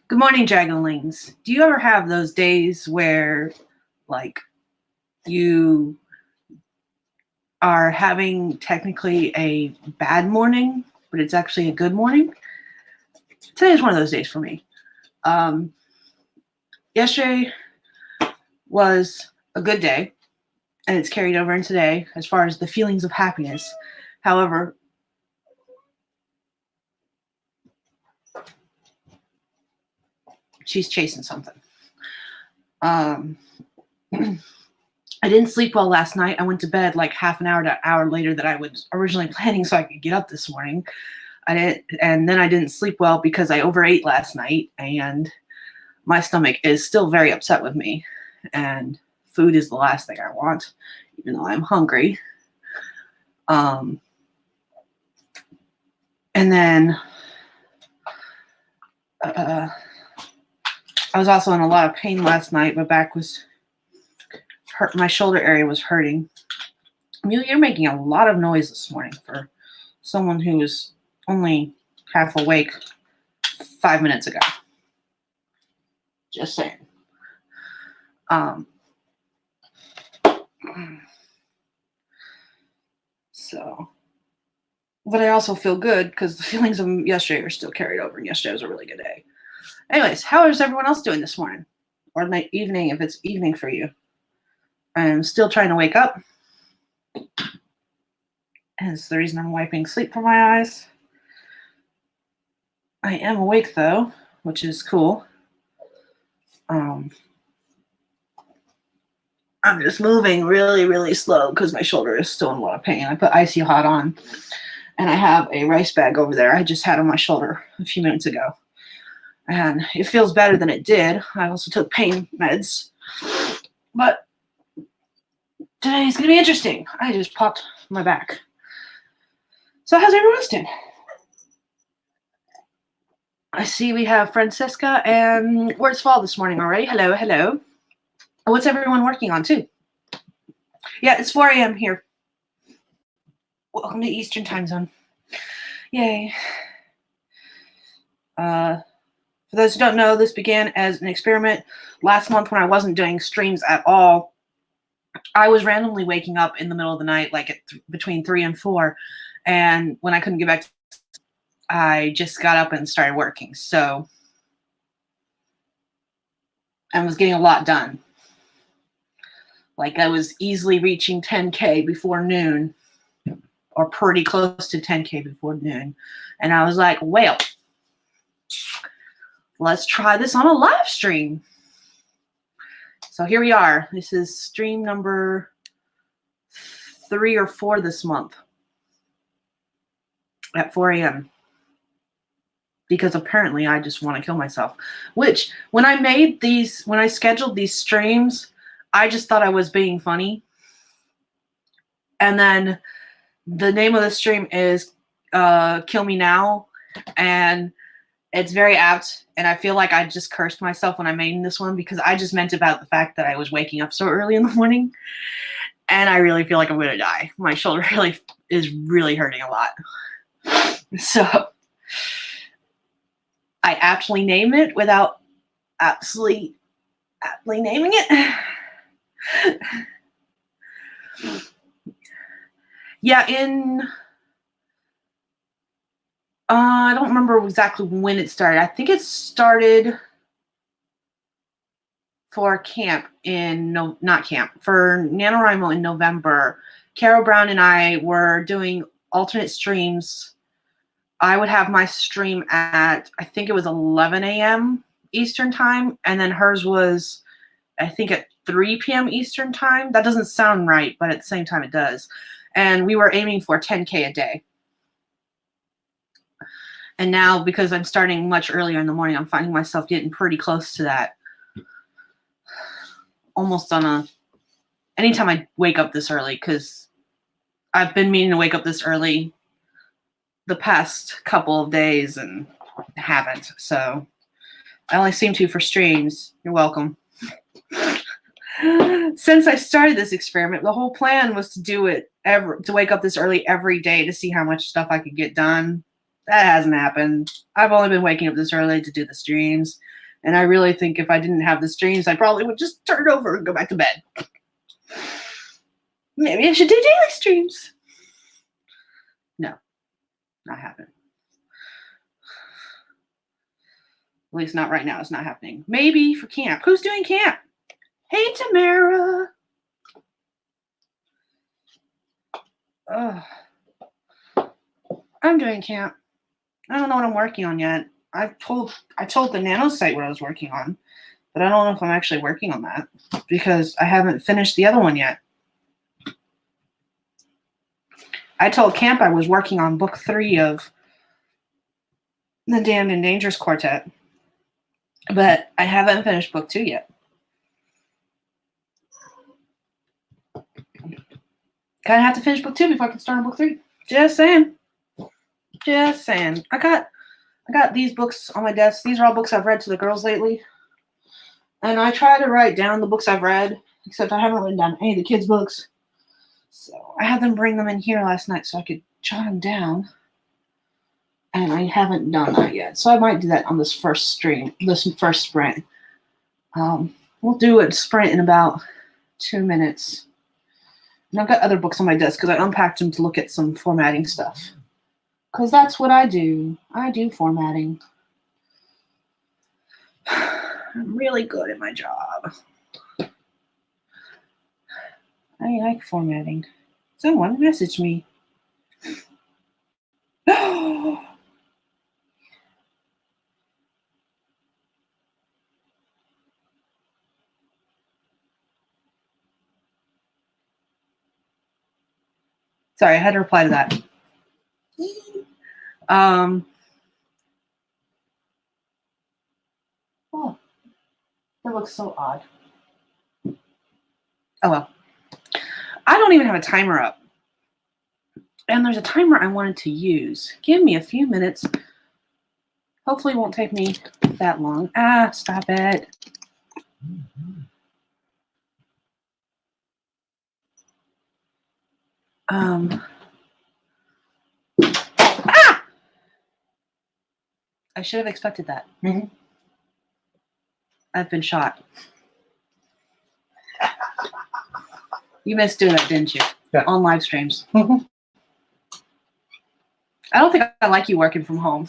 Good morning, Dragonlings. Do you ever have those days where, like, you are having technically a bad morning, but it's actually a good morning? Today is one of those days for me. Yesterday was a good day, and it's carried over in today as far as the feelings of happiness. However, she's chasing something. I didn't sleep well last night. I went to bed like half an hour to an hour later than I was originally planning so I could get up this morning. And then I didn't sleep well because I overate last night, and my stomach is still very upset with me. And food is the last thing I want, even though I'm hungry. And then I was also in a lot of pain last night. My back was hurt. My shoulder area was hurting. You're making a lot of noise this morning for someone who was only half awake 5 minutes ago. Just saying. But I also feel good because the feelings of yesterday are still carried over, and yesterday was a really good day. Anyways, how is everyone else doing this morning? Or night, evening, if it's evening for you. I'm still trying to wake up. And it's the reason I'm wiping sleep from my eyes. I am awake, though, which is cool. I'm just moving really, really slow because my shoulder is still in a lot of pain. I put Icy Hot on, and I have a rice bag over there I just had on my shoulder a few minutes ago. And it feels better than it did. I also took pain meds. But today's going to be interesting. I just popped my back. So how's everyone else doing? I see we have Francisca and Words Fall this morning already. Hello, hello. What's everyone working on, too? Yeah, it's 4 a.m. here. Welcome to Eastern Time Zone. Yay. For those who don't know, this began as an experiment last month when I wasn't doing streams at all. I was randomly waking up in the middle of the night, like at between 3 and 4. And when I couldn't get back, I just got up and started working. So I was getting a lot done. Like I was easily reaching 10K before noon, or pretty close to 10K before noon. And I was like, well, let's try this on a live stream. So here we are. This is stream number 3 or 4 this month at 4 a.m. Because apparently I just want to kill myself. Which, when I scheduled these streams, I just thought I was being funny. And then the name of the stream is Kill Me Now. And it's very apt. And I feel like I just cursed myself when I made this one because I just meant about the fact that I was waking up so early in the morning. And I really feel like I'm going to die. My shoulder is really hurting a lot. So I aptly name it without aptly naming it. Yeah, I don't remember exactly when it started. I think it started for camp for NaNoWriMo in November. Carol Brown and I were doing alternate streams. I would have my stream at, I think it was 11 a.m. Eastern time, and then hers was, I think, at 3 p.m. Eastern time. That doesn't sound right, but at the same time it does. And we were aiming for 10K a day. And now, because I'm starting much earlier in the morning, I'm finding myself getting pretty close to that. Almost anytime I wake up this early, because I've been meaning to wake up this early the past couple of days and haven't. So I only seem to for streams. You're welcome. Since I started this experiment, the whole plan was to do it to wake up this early every day to see how much stuff I could get done. That hasn't happened. I've only been waking up this early to do the streams. And I really think if I didn't have the streams, I probably would just turn over and go back to bed. Maybe I should do daily streams. No, not happening. At least not right now. It's not happening. Maybe for camp. Who's doing camp? Hey, Tamara. Ugh. I'm doing camp. I don't know what I'm working on yet. I told the nano site what I was working on, but I don't know if I'm actually working on that because I haven't finished the other one yet. I told camp I was working on book 3 of the Damned and Dangerous Quartet, but I haven't finished book 2 yet. Kind of have to finish book 2 before I can start on book 3. Just saying. Just saying. I got these books on my desk. These are all books I've read to the girls lately. And I try to write down the books I've read, except I haven't written down any of the kids' books. So I had them bring them in here last night so I could jot them down. And I haven't done that yet. So I might do that on this first stream, this first sprint. We'll do a sprint in about 2 minutes. And I've got other books on my desk because I unpacked them to look at some formatting stuff. Because that's what I do. I do formatting. I'm really good at my job. I like formatting. Someone messaged me. Sorry, I had to reply to that. Oh, that looks so odd. Oh well. I don't even have a timer up. And there's a timer I wanted to use. Give me a few minutes. Hopefully it won't take me that long. Ah, stop it. Ah! I should have expected that. Mm-hmm. I've been shot. You missed doing that, didn't you? Yeah. On live streams. Mm-hmm. I don't think I like you working from home.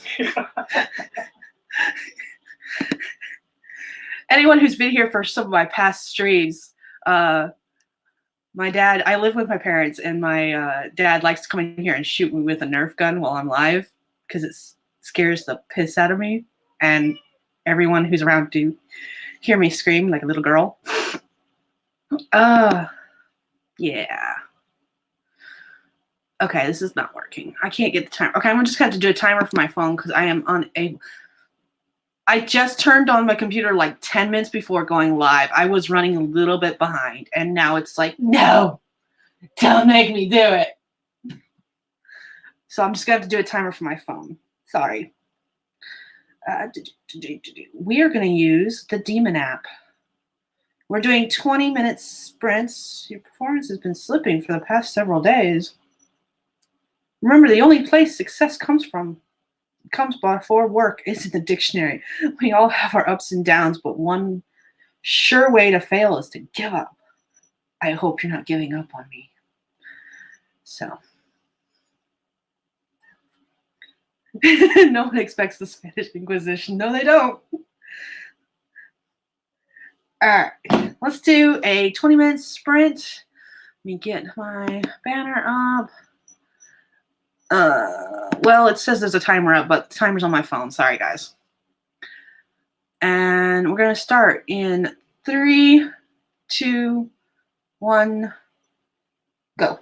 Anyone who's been here for some of my past streams, my dad, I live with my parents, and my dad likes to come in here and shoot me with a Nerf gun while I'm live because it scares the piss out of me and everyone who's around to hear me scream like a little girl. Yeah. Okay, this is not working. I can't get the timer. Okay, I'm just going to have to do a timer for my phone because I am unable. I just turned on my computer like 10 minutes before going live. I was running a little bit behind, and now it's like, no, don't make me do it. So I'm just going to have to do a timer for my phone. Sorry. We are going to use the Demon app. We're doing 20-minute sprints. Your performance has been slipping for the past several days. Remember, the only place success comes before work is in the dictionary. We all have our ups and downs, but one sure way to fail is to give up. I hope you're not giving up on me. So. No one expects the Spanish Inquisition. No, they don't. All right, let's do a 20-minute sprint. Let me get my banner up. Well, it says there's a timer up, but the timer's on my phone. Sorry, guys. And we're going to start in 3, 2, 1, go.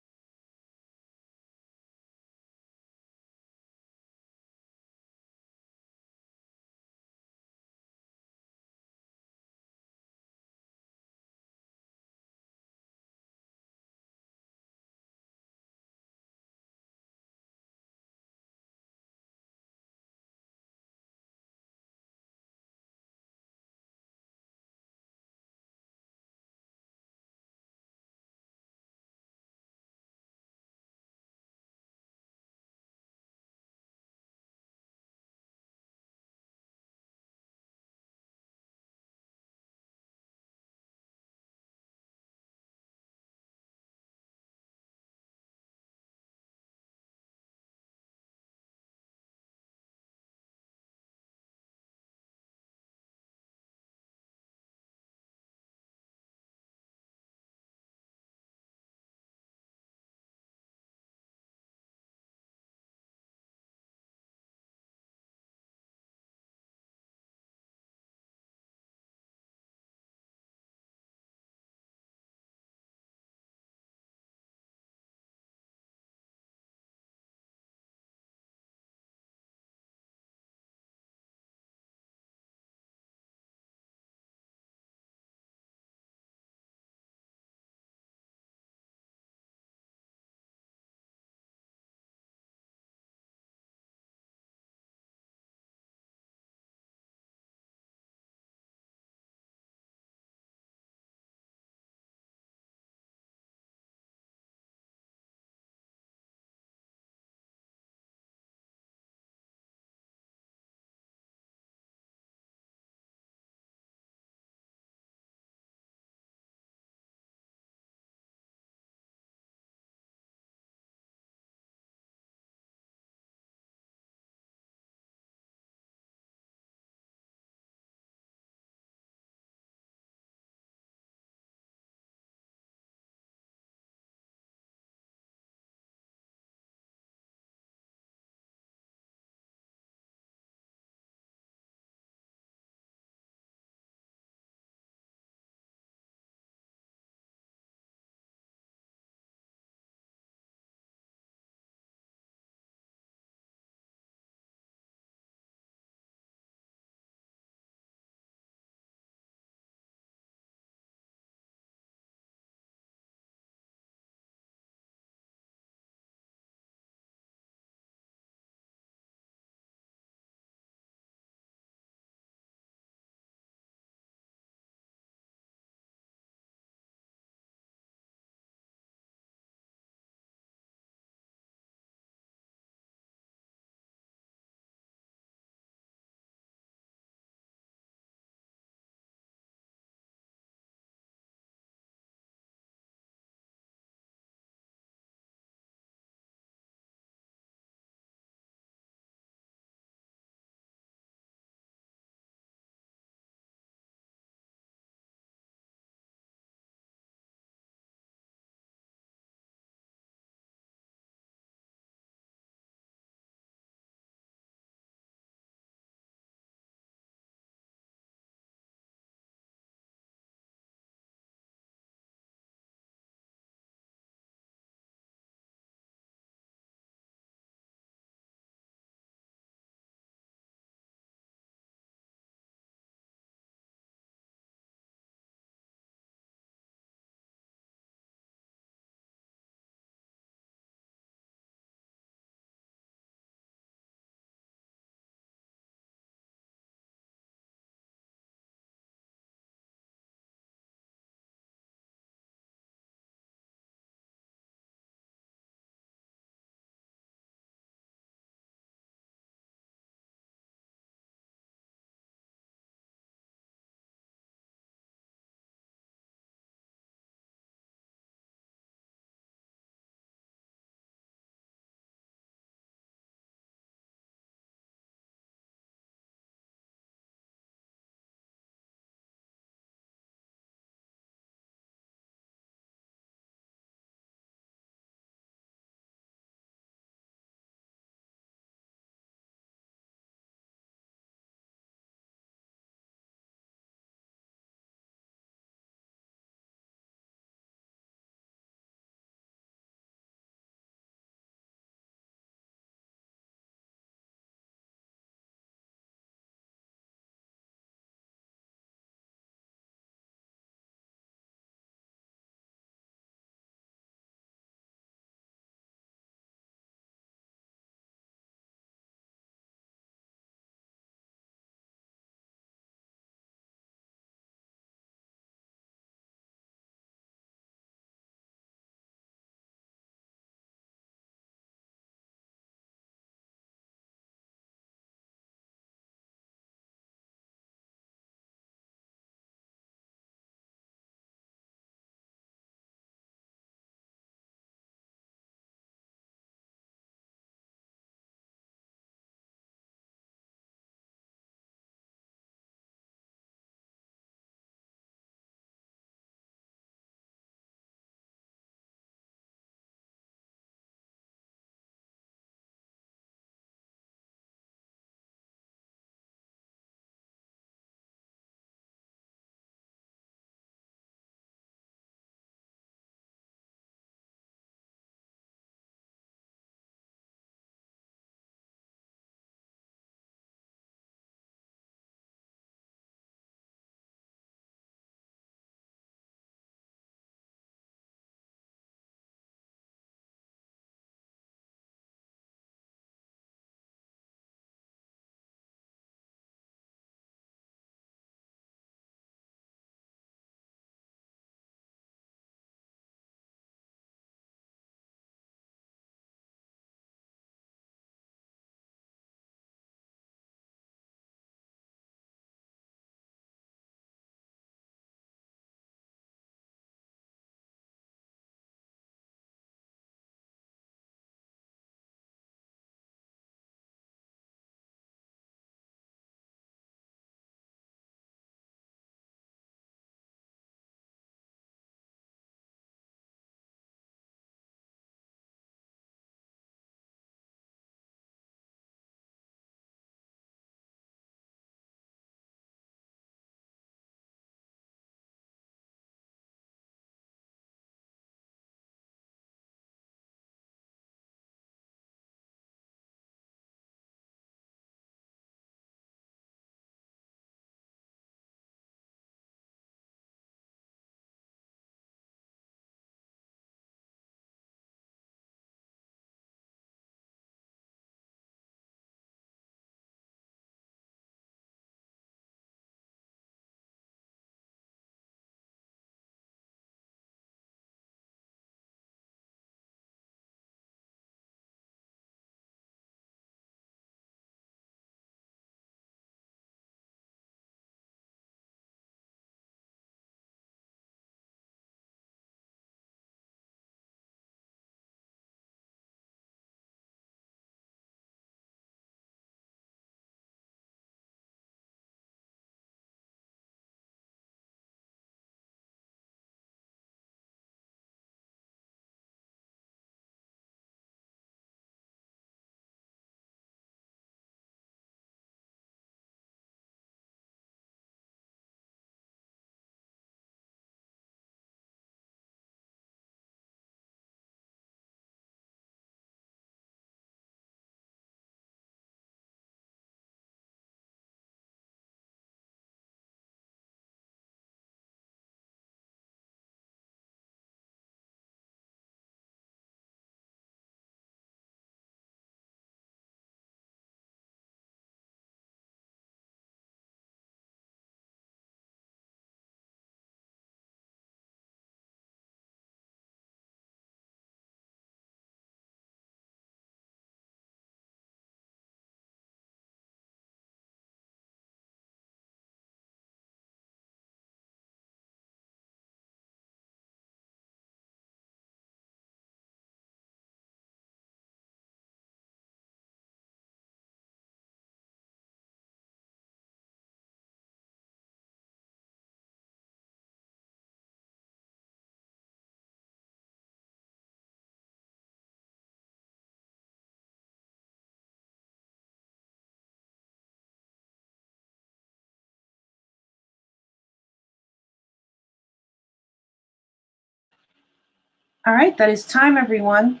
All right, that is time, everyone.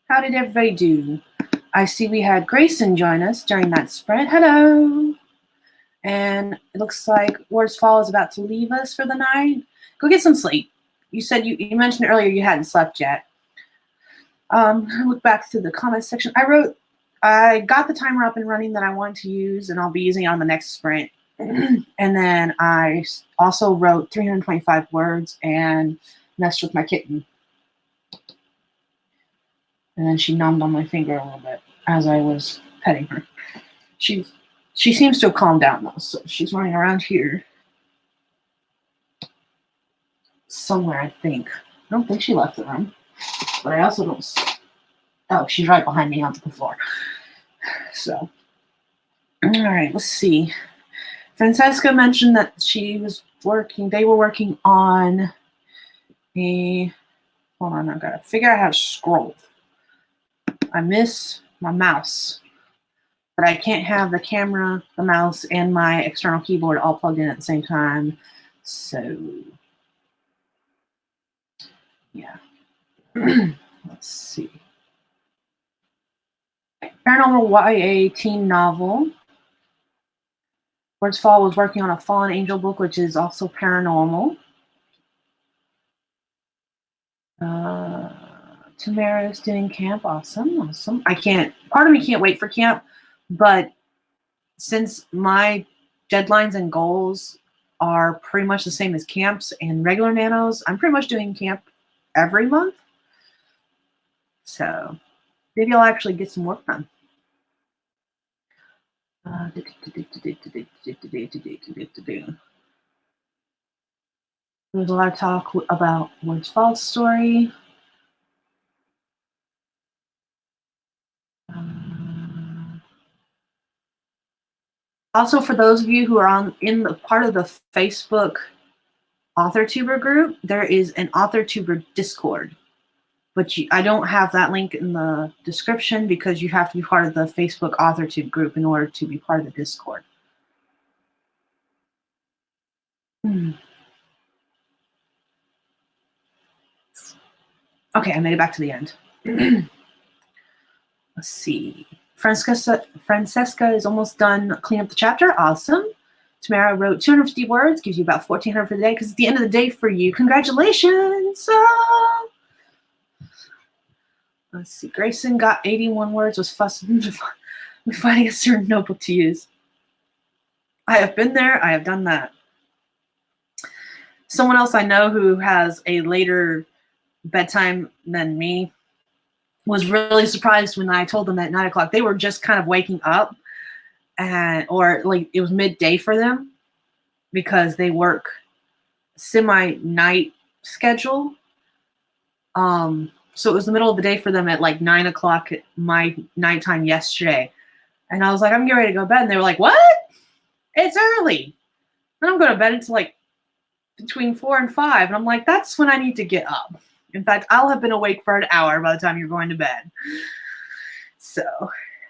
How did everybody do? I see we had Grayson join us during that sprint. Hello. And it looks like Ward's Fall is about to leave us for the night. Go get some sleep. You said you mentioned earlier you hadn't slept yet. Look back through the comments section. I got the timer up and running that I want to use, and I'll be using it on the next sprint. And then I also wrote 325 words and messed with my kitten. And then she numbed on my finger a little bit as I was petting her. She seems to have calmed down though, so she's running around here somewhere, I think. I don't think she left the room, but I also don't. Oh, she's right behind me on the floor. So, all right, let's see. Francesca mentioned that they were working on a, hold on, I've got to figure out how to scroll. I miss my mouse, but I can't have the camera, the mouse, and my external keyboard all plugged in at the same time. So, yeah. Let's see. Paranormal YA teen novel. Ward's Fall was working on a Fallen Angel book, which is also paranormal. Tamara's doing camp. Awesome. Part of me can't wait for camp, but since my deadlines and goals are pretty much the same as camps and regular nanos, I'm pretty much doing camp every month. So maybe I'll actually get some work done. There's a lot of talk about Ward's Fall story. Also, for those of you who are in the part of the Facebook AuthorTuber group, there is an AuthorTuber Discord, but I don't have that link in the description because you have to be part of the Facebook AuthorTube group in order to be part of the Discord. Okay, I made it back to the end. Let's see. Francesca is almost done cleaning up the chapter. Awesome. Tamara wrote 250 words, gives you about 1,400 for the day, because it's the end of the day for you. Congratulations. Let's see. Grayson got 81 words, was fussing finding a certain notebook to use. I have been there. I have done that. Someone else I know who has a later bedtime than me was really surprised when I told them at 9 o'clock. They were just kind of waking up, or like it was midday for them because they work semi-night schedule. So it was the middle of the day for them at like 9 o'clock at my nighttime yesterday. And I was like, I'm getting ready to go to bed. And they were like, what? It's early. I don't go to bed until like between 4 and 5. And I'm like, that's when I need to get up. In fact, I'll have been awake for an hour by the time you're going to bed. So,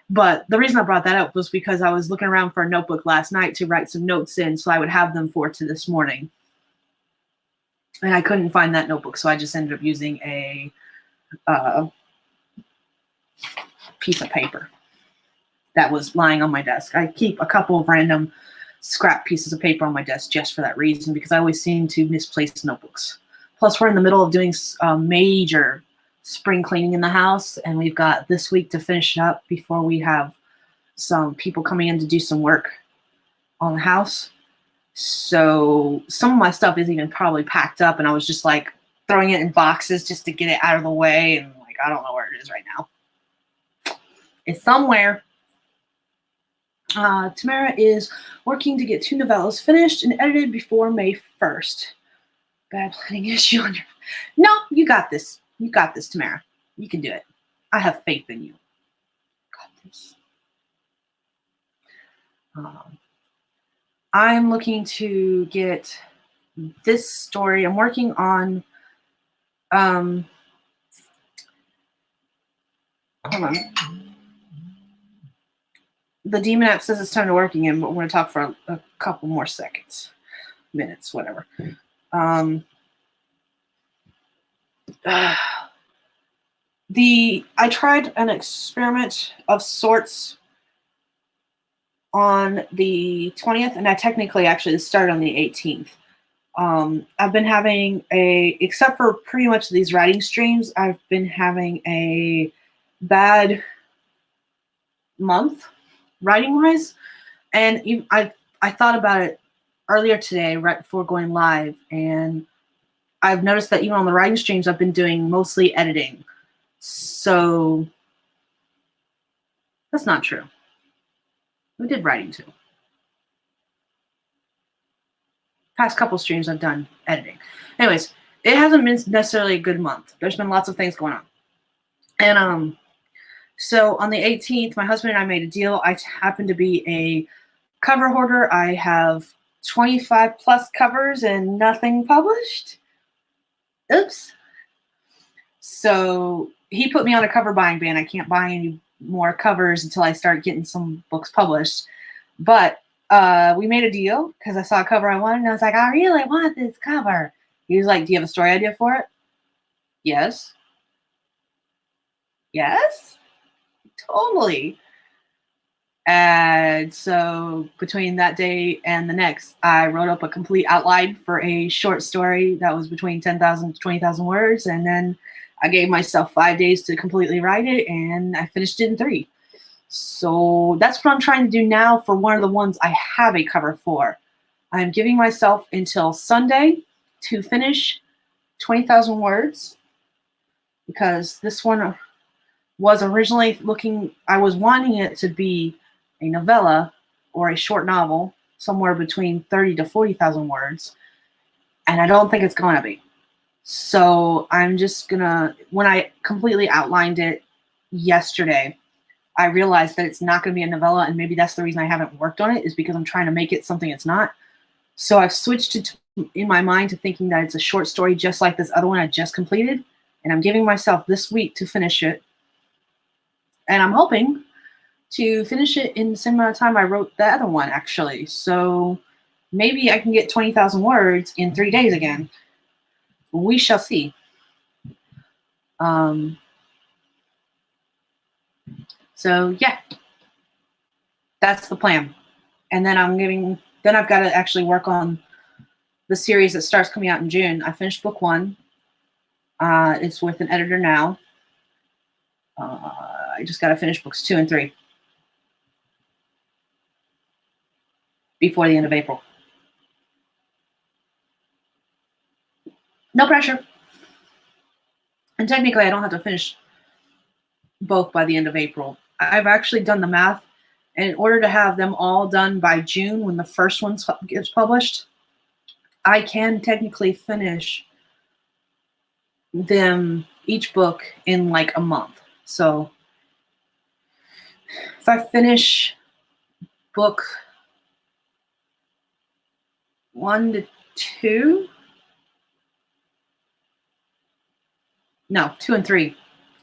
but the reason I brought that up was because I was looking around for a notebook last night to write some notes in so I would have them to this morning. And I couldn't find that notebook, so I just ended up using a piece of paper that was lying on my desk. I keep a couple of random scrap pieces of paper on my desk just for that reason, because I always seem to misplace notebooks. Plus, we're in the middle of doing major spring cleaning in the house, and we've got this week to finish it up before we have some people coming in to do some work on the house. So some of my stuff isn't even probably packed up, and I was just like throwing it in boxes just to get it out of the way, and like I don't know where it is right now. It's somewhere. Tamara is working to get 2 novellas finished and edited before May 1st. Bad planning issue on your... No, you got this. You got this, Tamara. You can do it. I have faith in you. Got this. I'm looking to get this story. I'm working on... hold on. The Demon app says it's time to work again, but we're going to talk for a couple more seconds. Minutes, whatever. I tried an experiment of sorts on the 20th, and I technically actually started on the 18th. I've been having except for pretty much these writing streams, I've been having a bad month writing wise. And I thought about it earlier today, right before going live, and I've noticed that even on the writing streams, I've been doing mostly editing. So that's not true. We did writing too. Past couple streams I've done editing. Anyways, it hasn't been necessarily a good month. There's been lots of things going on. And so on the 18th, my husband and I made a deal. I happen to be a cover hoarder. I have 25 plus covers and nothing published. Oops. So he put me on a cover buying ban. I can't buy any more covers until I start getting some books published. But we made a deal because I saw a cover I wanted, and I was like, I really want this cover. He was like, do you have a story idea for it? Yes. Yes? Totally. And so between that day and the next, I wrote up a complete outline for a short story that was between 10,000 to 20,000 words. And then I gave myself 5 days to completely write it, and I finished it in 3. So that's what I'm trying to do now for one of the ones I have a cover for. I'm giving myself until Sunday to finish 20,000 words, because this one was originally I was wanting it to be a novella or a short novel, somewhere between 30 to 40,000 words. And I don't think it's going to be. So I'm just gonna, when I completely outlined it yesterday, I realized that it's not going to be a novella, and maybe that's the reason I haven't worked on it, is because I'm trying to make it something it's not. So I've switched it in my mind to thinking that it's a short story, just like this other one I just completed, and I'm giving myself this week to finish it. And I'm hoping to finish it in the same amount of time I wrote the other one, actually. So maybe I can get 20,000 words in 3 days again. We shall see. So yeah, that's the plan. And then I've got to actually work on the series that starts coming out in June. I finished book 1. It's with an editor now. I just got to finish books 2 and 3 before the end of April. No pressure. And technically, I don't have to finish both by the end of April. I've actually done the math, and in order to have them all done by June, when the first one gets published, I can technically finish them, each book, in like a month. So if I finish book 1 to 2, no, 2 and 3,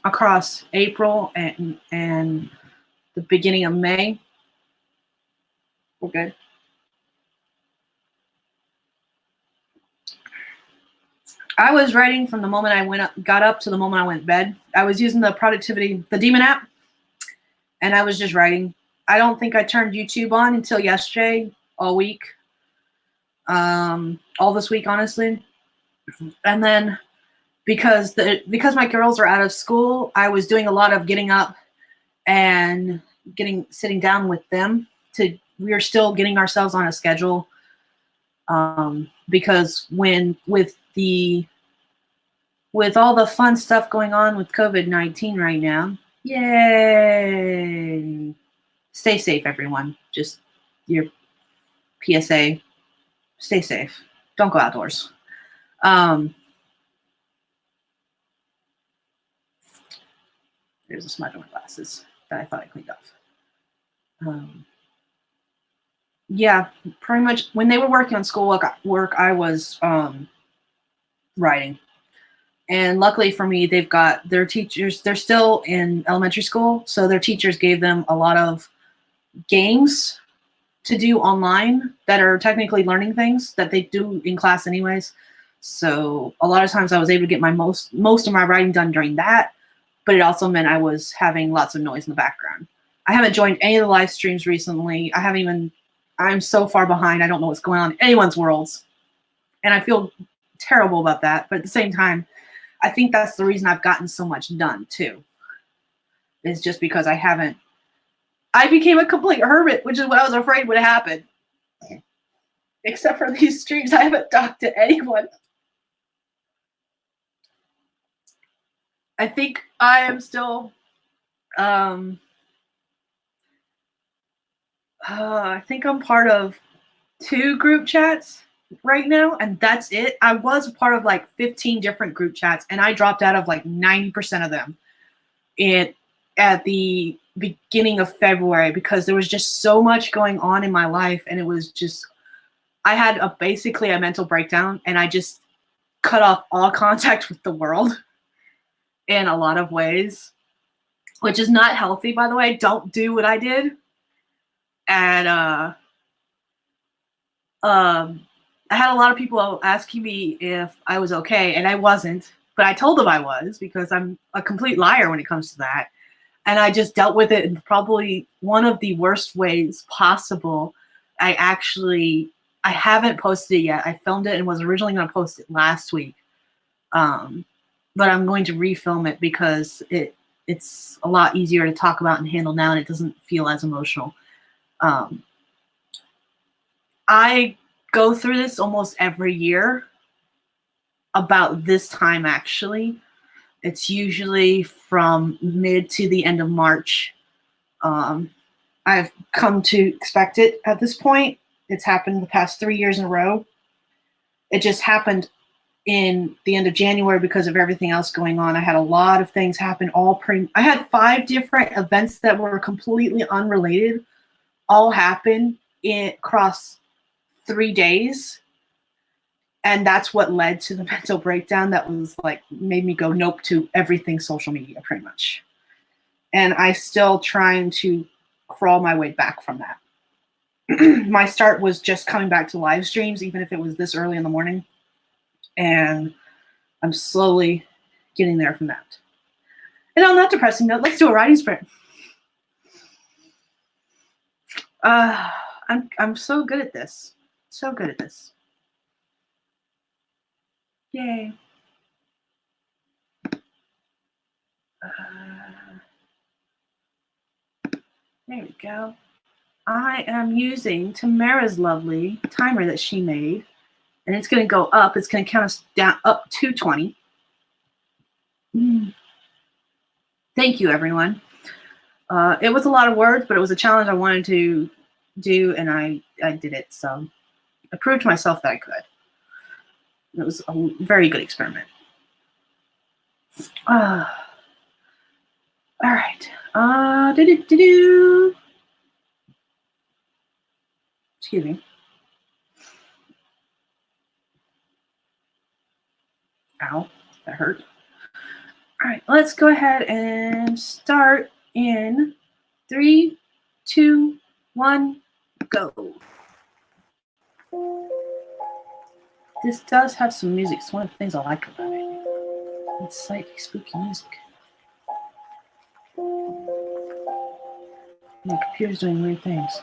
across April and the beginning of May, we're good. I was writing from the moment I got up to the moment I went to bed. I was using the Demon app, and I was just writing. I don't think I turned YouTube on until yesterday, all week, all this week, honestly. And then because my girls are out of school, I was doing a lot of getting up and sitting down with them. We are still getting ourselves on a schedule, because with all the fun stuff going on with COVID-19 right now, yay! Stay safe, everyone. Just your PSA, stay safe. Don't go outdoors. There's a smudge on my glasses that I thought I cleaned off. Yeah, pretty much when they were working on schoolwork, I was writing. And luckily for me, they've got their teachers. They're still in elementary school, so their teachers gave them a lot of games to do online that are technically learning things that they do in class anyways. So a lot of times I was able to get my most of my writing done during that, but it also meant I was having lots of noise in the background. I haven't joined any of the live streams recently. I'm so far behind. I don't know what's going on in anyone's worlds. And I feel terrible about that. But at the same time, I think that's the reason I've gotten so much done too. Is just because I became a complete hermit, which is what I was afraid would happen. Except for these streams, I haven't talked to anyone. I think I am still, I think I'm part of 2 group chats right now, and that's it. I was a part of like 15 different group chats, and I dropped out of like 90% of them at the beginning of February because there was just so much going on in my life, and it was just, I had basically a mental breakdown, and I just cut off all contact with the world in a lot of ways, which is not healthy, by the way. Don't do what I did. And I had a lot of people asking me if I was okay, and I wasn't, but I told them I was because I'm a complete liar when it comes to that. And I just dealt with it in probably one of the worst ways possible. I haven't posted it yet. I filmed it and was originally going to post it last week. But I'm going to refilm it because it's a lot easier to talk about and handle now, and it doesn't feel as emotional. I go through this almost every year about this time, actually. It's usually from mid to the end of March. I've come to expect it at this point. It's happened the past 3 years in a row. It just happened in the end of January because of everything else going on. I had a lot of things happen. I had 5 different events that were completely unrelated, all happen across 3 days. And that's what led to the mental breakdown that was like, made me go nope to everything social media pretty much. And I still trying to crawl my way back from that. My start was just coming back to live streams, even if it was this early in the morning. And I'm slowly getting there from that. And on that depressing note, let's do a writing sprint. I'm so good at this. So good at this. Yay. There we go. I am using Tamara's lovely timer that she made, and it's going to go up. It's going to count us down up to 20. Thank you, everyone. It was a lot of words, but it was a challenge I wanted to do, and I did it. So I proved to myself that I could. It was a very good experiment. All right. Excuse me. Ow, that hurt. All right, let's go ahead and start in 3, 2, 1, go. This does have some music. It's one of the things I like about it. It's slightly spooky music. My computer's doing weird things.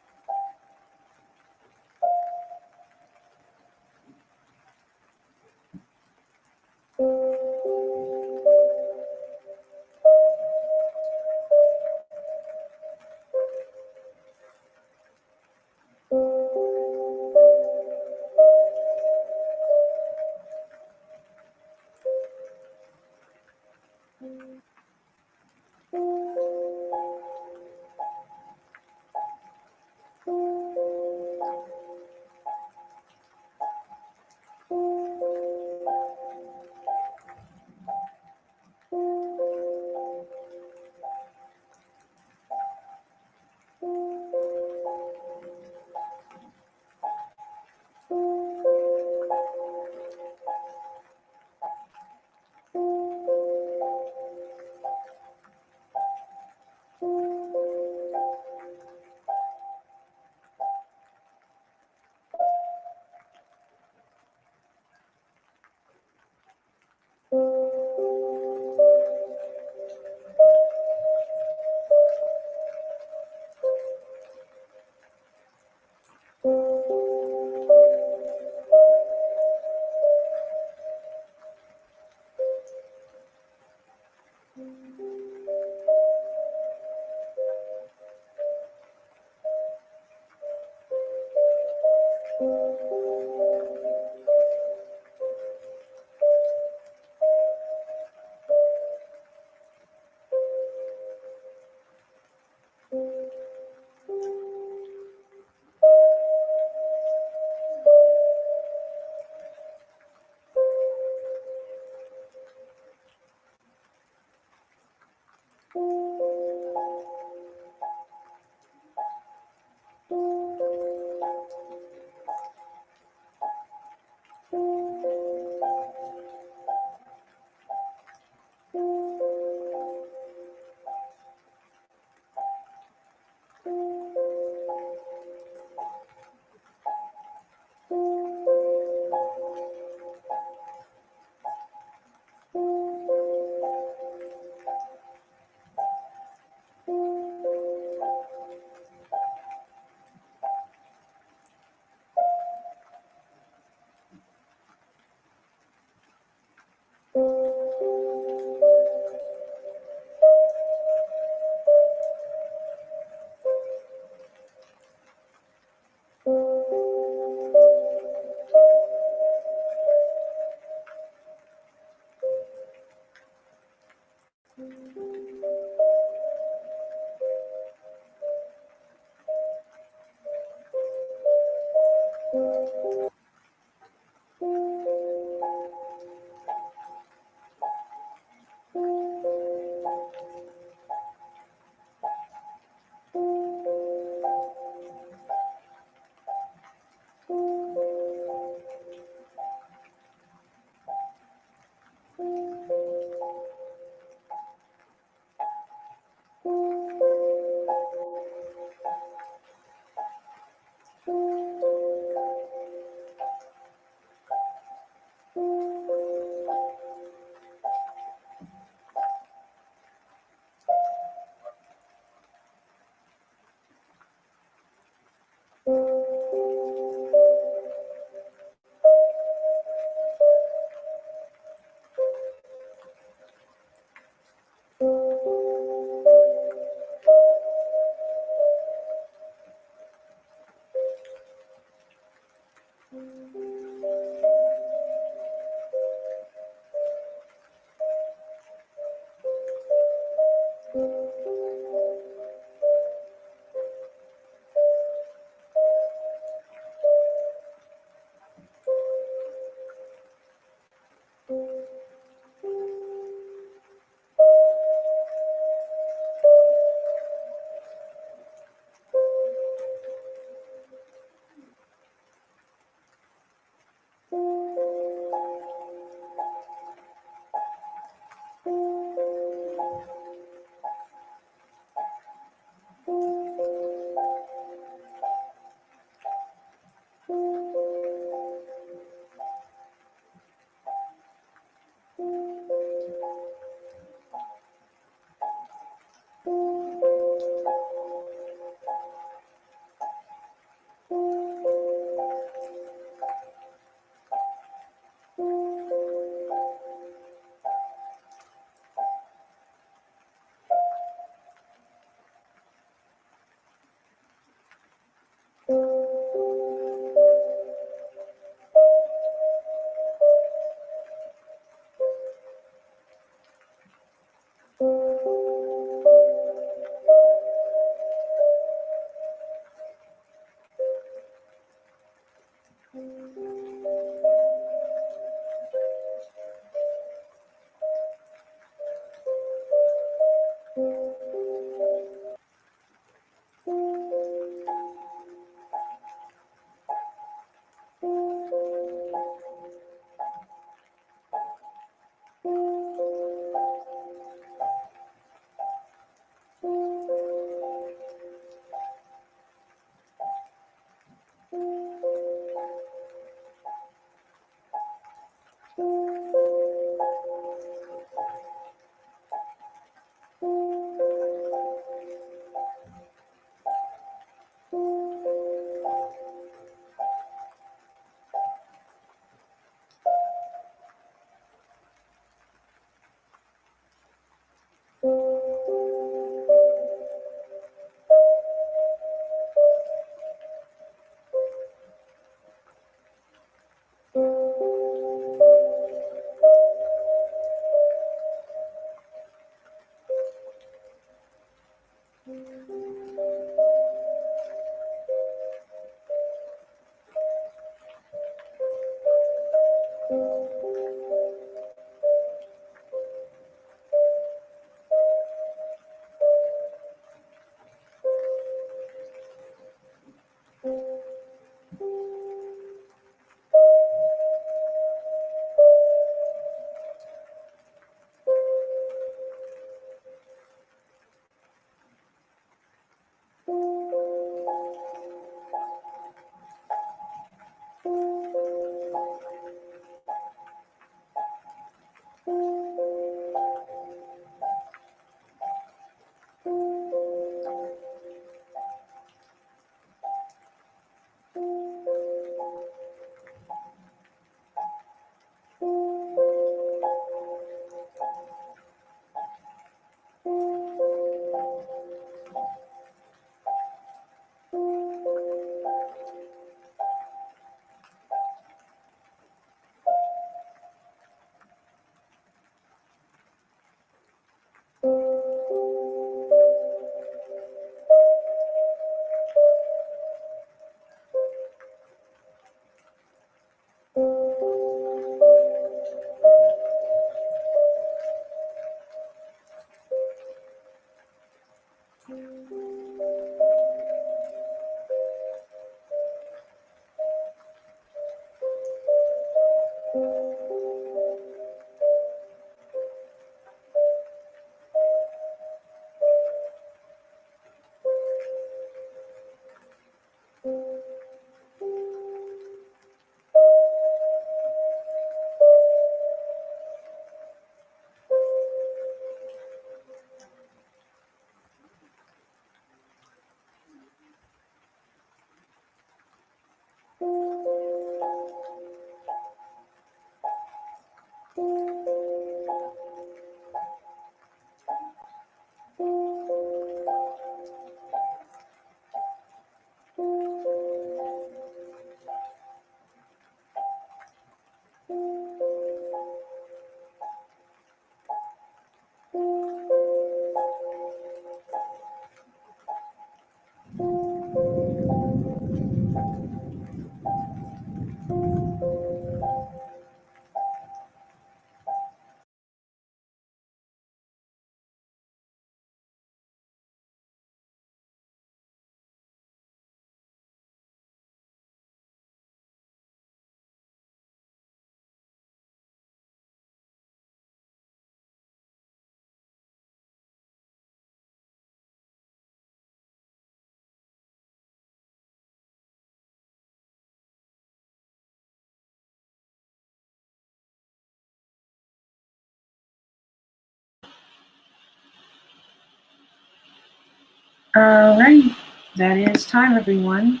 Alrighty, that is time, everyone.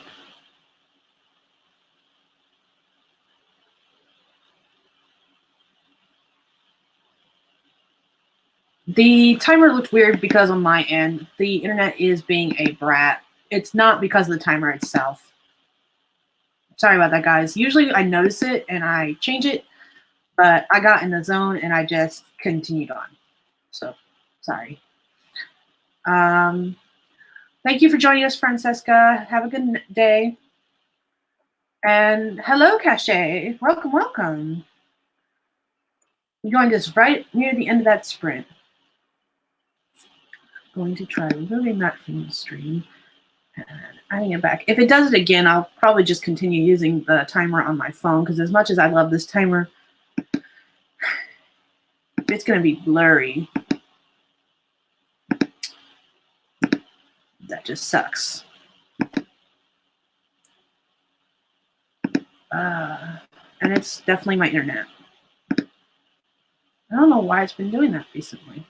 The timer looked weird because on my end, the internet is being a brat. It's not because of the timer itself. Sorry about that, guys. Usually I notice it and I change it, but I got in the zone and I just continued on. So, sorry. Thank you for joining us, Francesca. Have a good day. And hello, Cache. Welcome, welcome. You joined us right near the end of that sprint. Going to try removing that from the stream and adding it back. If it does it again, I'll probably just continue using the timer on my phone because as much as I love this timer, it's going to be blurry. That just sucks. And it's definitely my internet. I don't know why it's been doing that recently.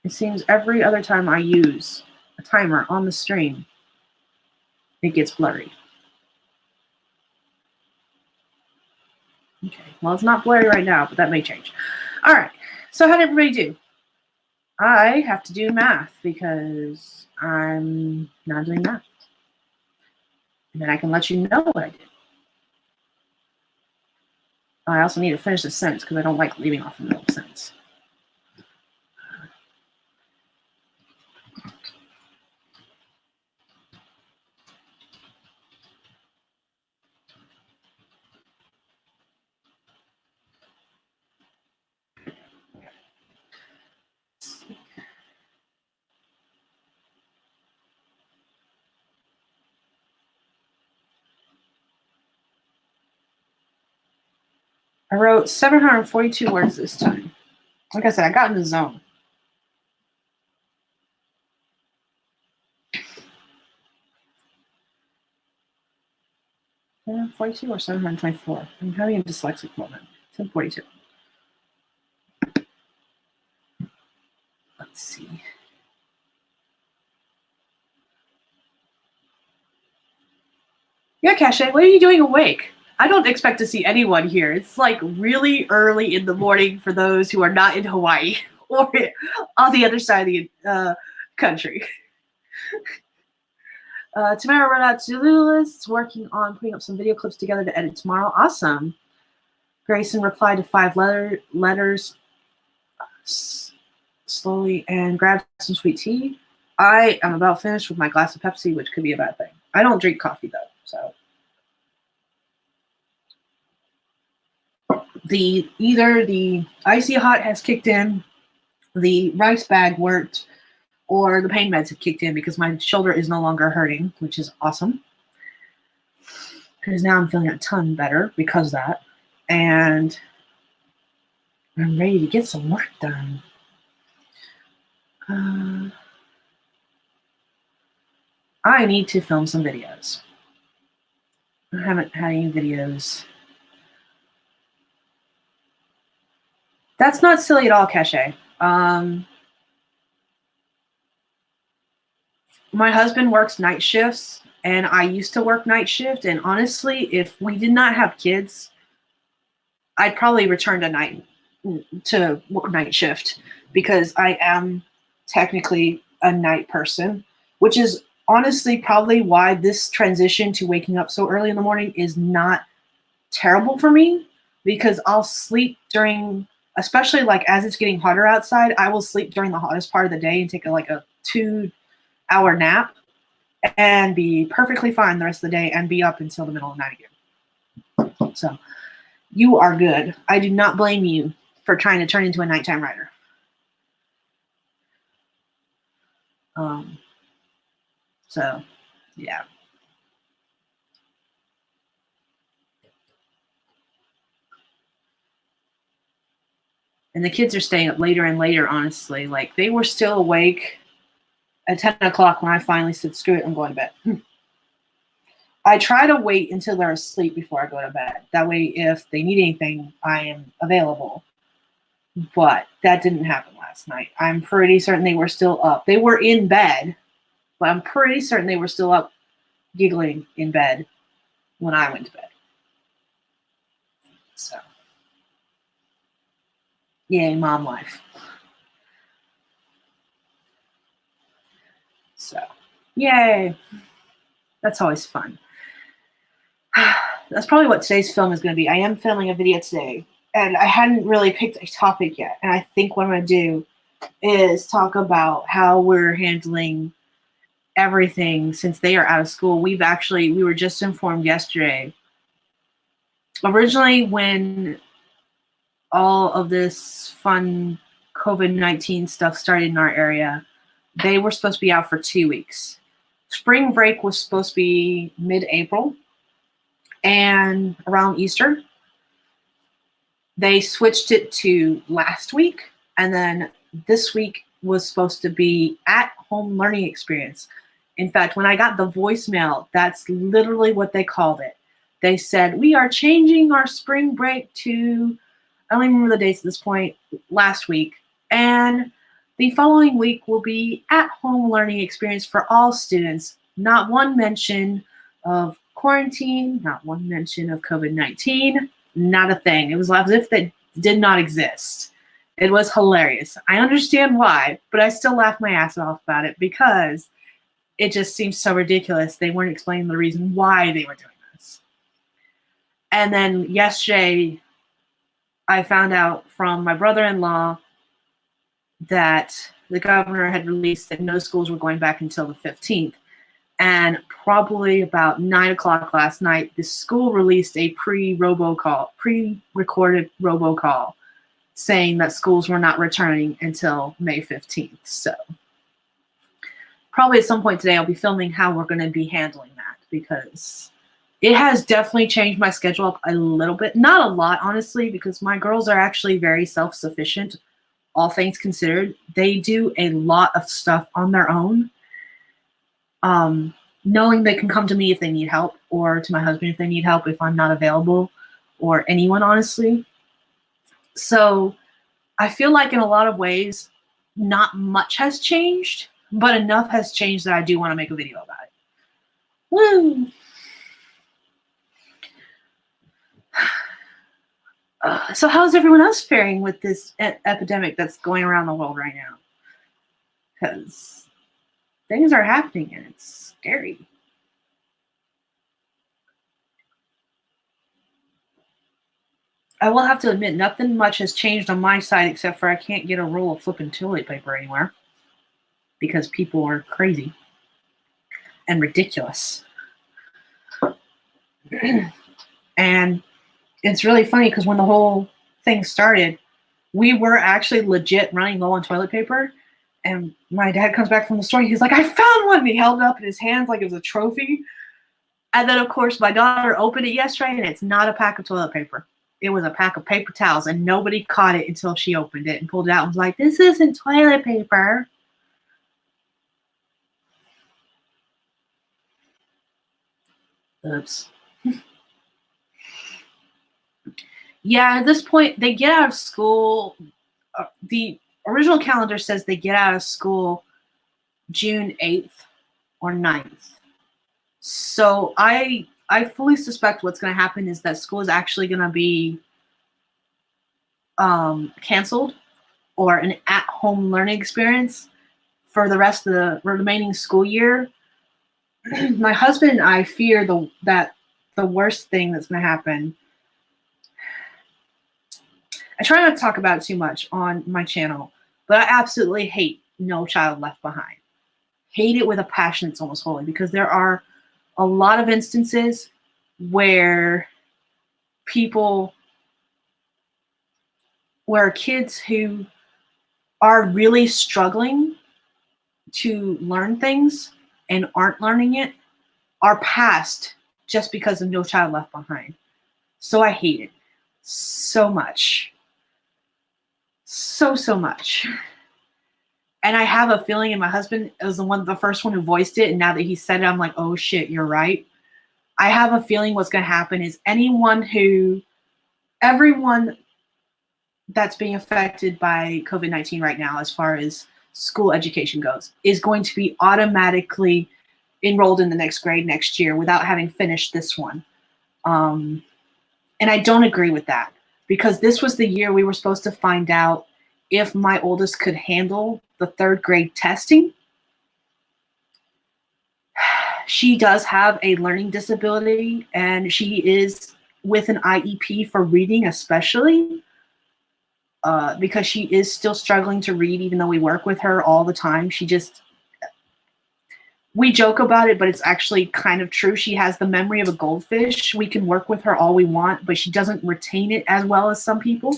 It seems every other time I use a timer on the stream, it gets blurry. Okay, well, it's not blurry right now, but that may change. All right, so how did everybody do? I have to do math because I'm not doing math. And then I can let you know what I did. I also need to finish the sentence because I don't like leaving off in the middle of the sentence. I wrote 742 words this time. Like I said, I got in the zone. Yeah, 42 or 724. I'm having a dyslexic moment. 742. Let's see. Yeah, Cache, what are you doing awake? I don't expect to see anyone here. It's like really early in the morning for those who are not in Hawaii or on the other side of the country. Tamara wrote out to-do lists, working on putting up some video clips together to edit tomorrow. Awesome. Grayson replied to 5 letters slowly and grabbed some sweet tea. I am about finished with my glass of Pepsi, which could be a bad thing. I don't drink coffee though, so. Either the icy hot has kicked in, the rice bag worked, or the pain meds have kicked in because my shoulder is no longer hurting, which is awesome. Because now I'm feeling a ton better because of that. And I'm ready to get some work done. I need to film some videos. I haven't had any videos. That's not silly at all, Cache. My husband works night shifts, and I used to work night shift. And honestly, if we did not have kids, I'd probably return to work night shift because I am technically a night person, which is honestly probably why this transition to waking up so early in the morning is not terrible for me because I'll sleep during, especially like as it's getting hotter outside, I will sleep during the hottest part of the day and take a 2-hour nap and be perfectly fine the rest of the day and be up until the middle of the night again. So you are good. I do not blame you for trying to turn into a nighttime rider. So, yeah. And the kids are staying up later and later, honestly. Like, they were still awake at 10 o'clock when I finally said, screw it, I'm going to bed. I try to wait until they're asleep before I go to bed. That way, if they need anything, I am available. But that didn't happen last night. I'm pretty certain they were still up. They were in bed, but I'm pretty certain they were still up giggling in bed when I went to bed. So, yay, mom life. So, yay. That's always fun. That's probably what today's film is going to be. I am filming a video today, and I hadn't really picked a topic yet. And I think what I'm going to do is talk about how we're handling everything since they are out of school. We were just informed yesterday. Originally, when all of this fun COVID-19 stuff started in our area, they were supposed to be out for 2 weeks. Spring break was supposed to be mid-April, and around Easter, they switched it to last week, and then this week was supposed to be at-home learning experience. In fact, when I got the voicemail, that's literally what they called it. They said, we are changing our spring break to, I don't even remember the dates at this point, last week, and the following week will be at-home learning experience for all students. Not one mention of quarantine, not one mention of COVID-19, not a thing. It was as if that did not exist. It was hilarious. I understand why, but I still laughed my ass off about it because it just seems so ridiculous. They weren't explaining the reason why they were doing this. And then yesterday, I found out from my brother-in-law that the governor had released that no schools were going back until the 15th. And probably about 9 o'clock last night, the school released a pre-recorded robocall saying that schools were not returning until May 15th. So probably at some point today, I'll be filming how we're going to be handling that because it has definitely changed my schedule up a little bit. Not a lot, honestly, because my girls are actually very self-sufficient, all things considered. They do a lot of stuff on their own. Knowing they can come to me if they need help, or to my husband if they need help if I'm not available, or anyone, honestly. So I feel like in a lot of ways, not much has changed, but enough has changed that I do want to make a video about it. Woo! So how's everyone else faring with this epidemic that's going around the world right now? Because things are happening and it's scary. I will have to admit, nothing much has changed on my side except for I can't get a roll of flipping toilet paper anywhere because people are crazy and ridiculous. And it's really funny because when the whole thing started, we were actually legit running low on toilet paper. And my dad comes back from the store. He's like, I found one. And he held it up in his hands like it was a trophy. And then, of course, my daughter opened it yesterday, and it's not a pack of toilet paper. It was a pack of paper towels, and nobody caught it until she opened it and pulled it out and was like, this isn't toilet paper. Oops. Yeah, at this point, they get out of school. The original calendar says they get out of school June 8th or 9th. So I fully suspect what's going to happen is that school is actually going to be canceled, or an at-home learning experience for the rest of the remaining school year. My husband and I fear that the worst thing that's going to happen. I try not to talk about it too much on my channel, but I absolutely hate No Child Left Behind. Hate it with a passion that's almost holy, because there are a lot of instances where kids who are really struggling to learn things and aren't learning it are passed just because of No Child Left Behind. So I hate it so much. So much. And I have a feeling, and my husband was the first one who voiced it, and now that he said it, I'm like, oh shit, you're right. I have a feeling what's going to happen is everyone that's being affected by COVID-19 right now, as far as school education goes, is going to be automatically enrolled in the next grade next year without having finished this one. And I don't agree with that, because this was the year we were supposed to find out if my oldest could handle the third grade testing. She does have a learning disability, and she is with an IEP for reading, especially because she is still struggling to read, even though we work with her all the time. We joke about it, but it's actually kind of true. She has the memory of a goldfish. We can work with her all we want, but she doesn't retain it as well as some people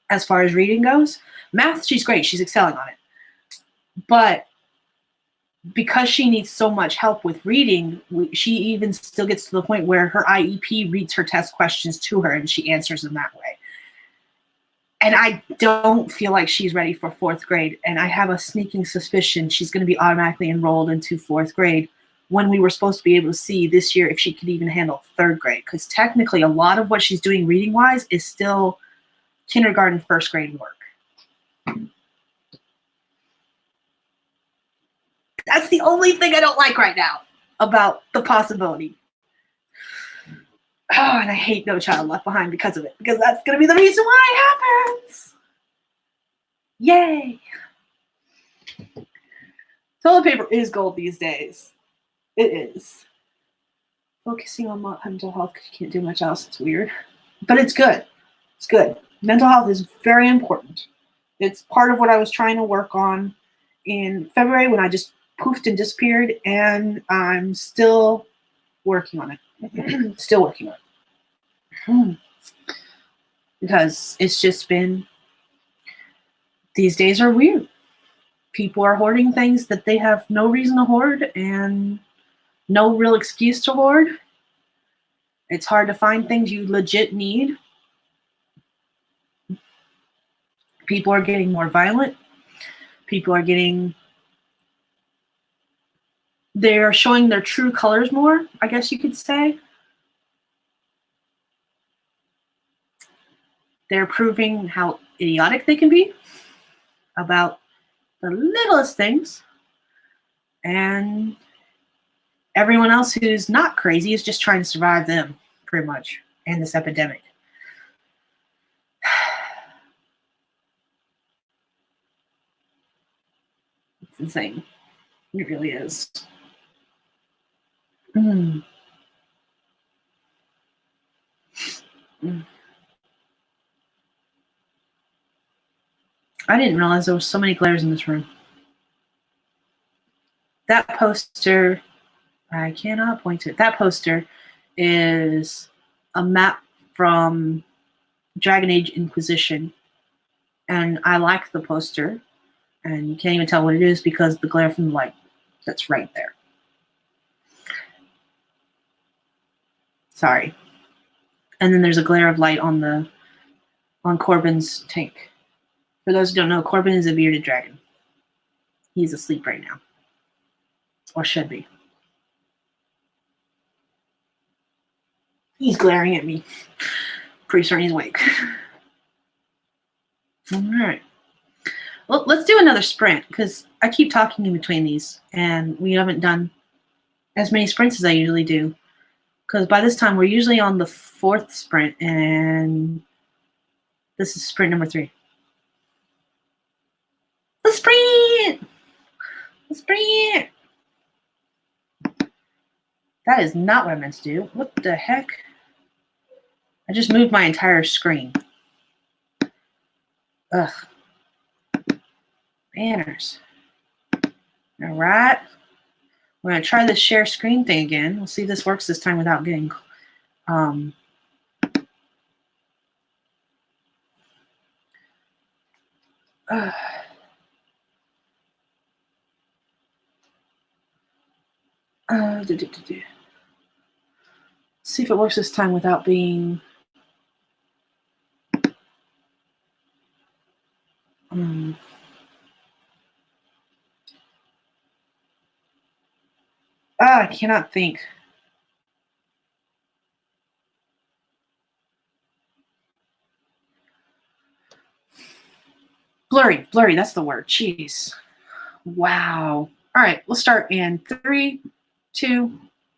as far as reading goes. Math, she's great. She's excelling on it. But because she needs so much help with reading, she even still gets to the point where her IEP reads her test questions to her and she answers them that way. And I don't feel like she's ready for fourth grade. And I have a sneaking suspicion she's going to be automatically enrolled into fourth grade when we were supposed to be able to see this year if she could even handle third grade. Because technically, a lot of what she's doing reading-wise is still kindergarten, first grade work. That's the only thing I don't like right now about the possibility. Oh, and I hate No Child Left Behind because of it, because that's going to be the reason why it happens. Yay. Toilet paper is gold these days. It is. Focusing on mental health because you can't do much else. It's weird. But it's good. It's good. Mental health is very important. It's part of what I was trying to work on in February when I just poofed and disappeared, and I'm still working on it. Still working on it. Because it's just been, these days are weird. People are hoarding things that they have no reason to hoard and no real excuse to hoard. It's hard to find things you legit need. People are getting more violent. People are they're showing their true colors more, I guess you could say. They're proving how idiotic they can be about the littlest things. And everyone else who's not crazy is just trying to survive them, pretty much, and this epidemic. It's insane. It really is. Mm. Mm. I didn't realize there was so many glares in this room. That poster, I cannot point to it. That poster is a map from Dragon Age Inquisition. And I like the poster. And you can't even tell what it is because of the glare from the light that's right there. Sorry. And then there's a glare of light on Corbin's tank. For those who don't know, Corbin is a bearded dragon. He's asleep right now. Or should be. He's glaring at me. Pretty certain he's awake. All right. Well, let's do another sprint because I keep talking in between these and we haven't done as many sprints as I usually do. Because by this time, we're usually on the fourth sprint and this is sprint number 3. Let's sprint! Let's sprint! That is not what I meant to do. What the heck? I just moved my entire screen. Ugh. Banners. All right. We're going to try this share screen thing again. We'll see if this works this time without getting... See if it works this time without being... I cannot think. Blurry, blurry, that's the word. Jeez. Wow. All right, we'll start in 3, 2,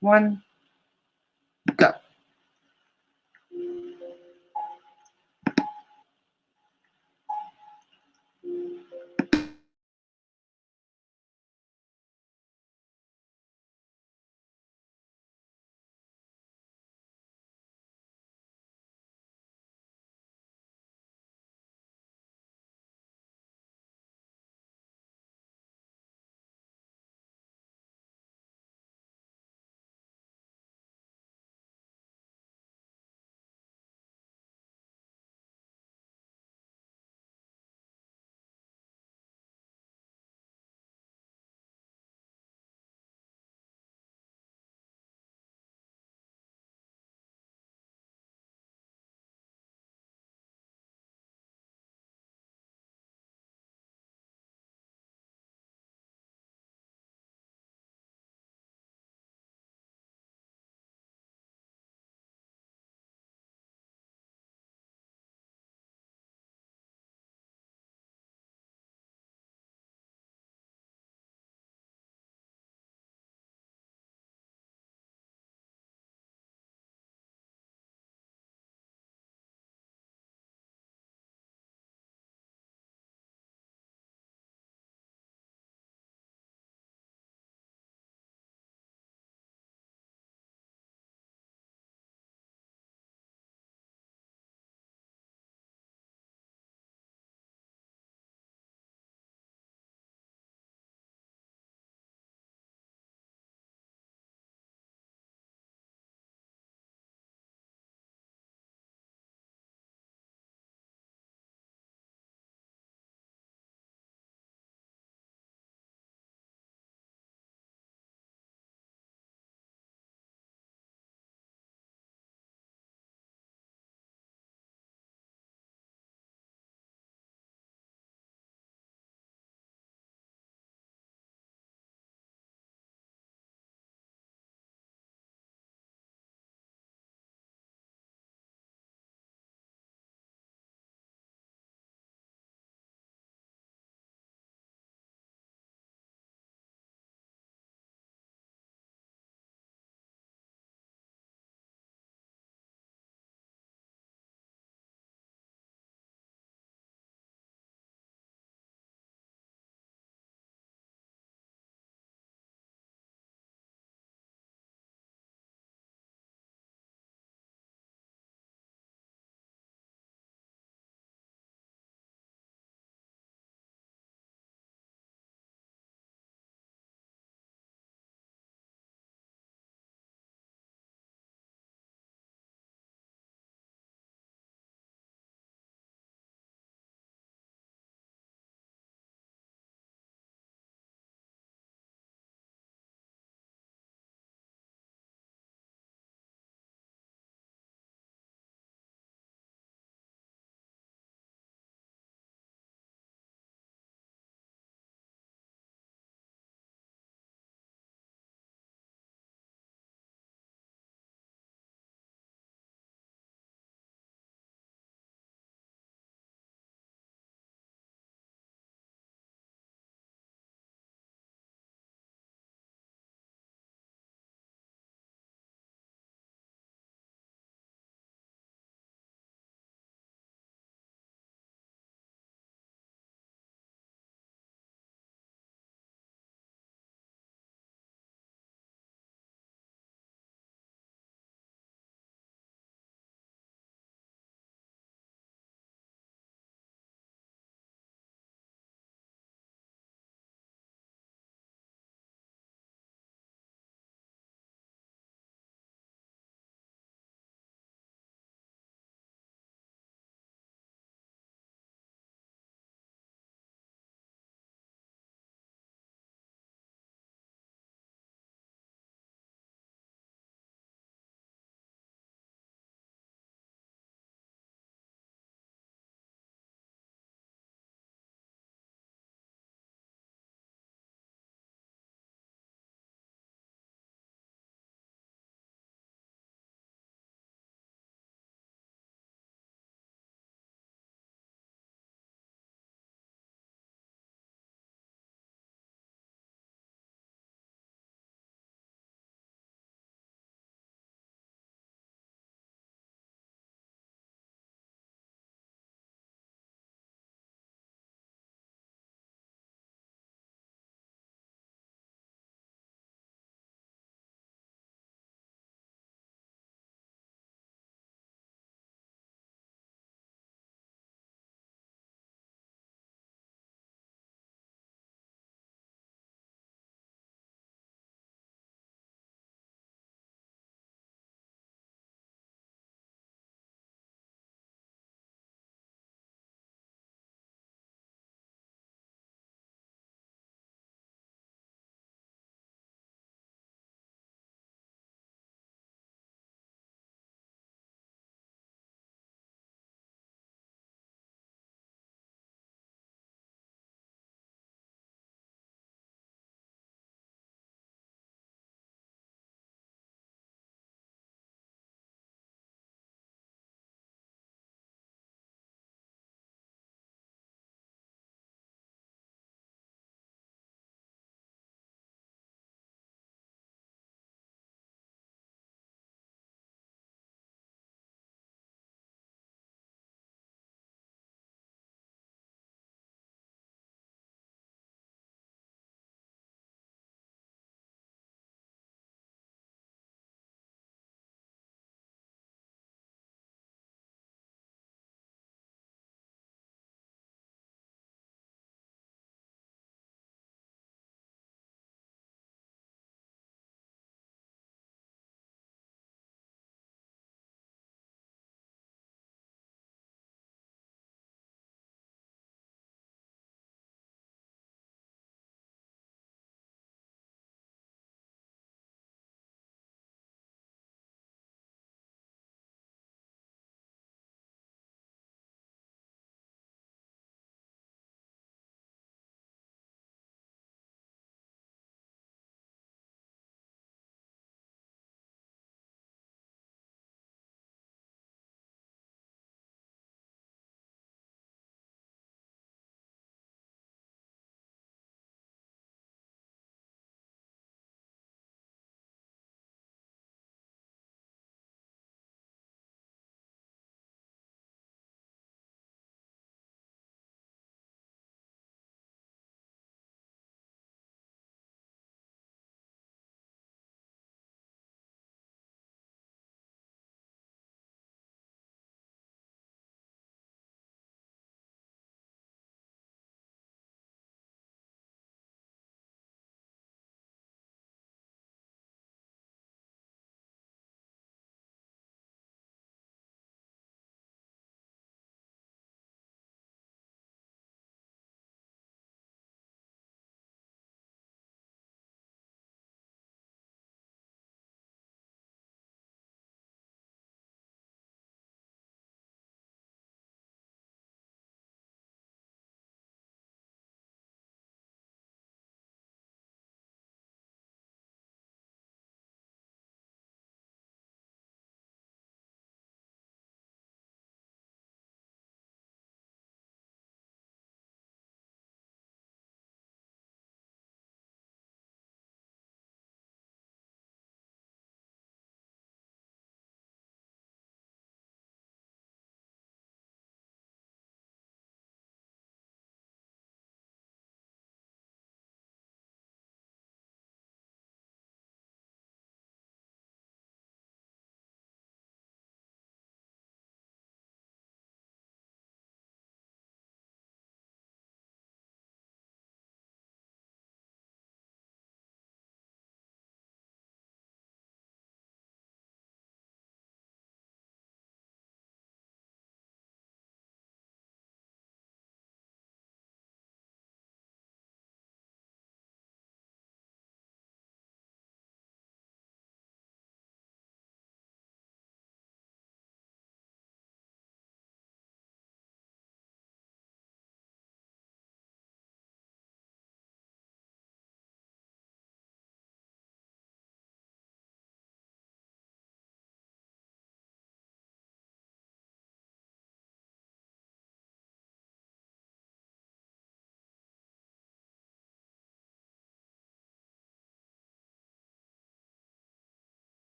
1, go.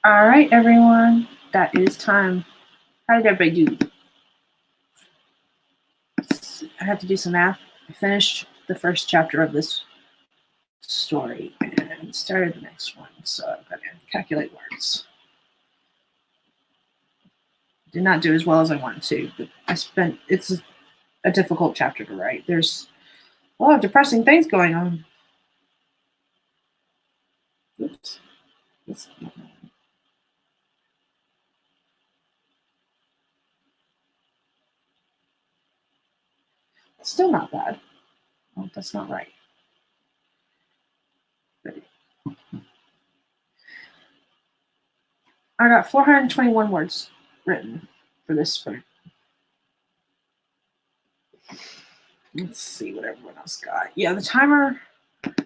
All right, everyone. That is time. How did everybody do? I have to do some math. I finished the first chapter of this story and started the next one, so I've got to calculate words. Did not do as well as I wanted to, but it's a difficult chapter to write. There's a lot of depressing things going on. Oops. It's still not bad. Oh, that's not right. I got 421 words written for this sprint. Let's see what everyone else got. Yeah, the timer,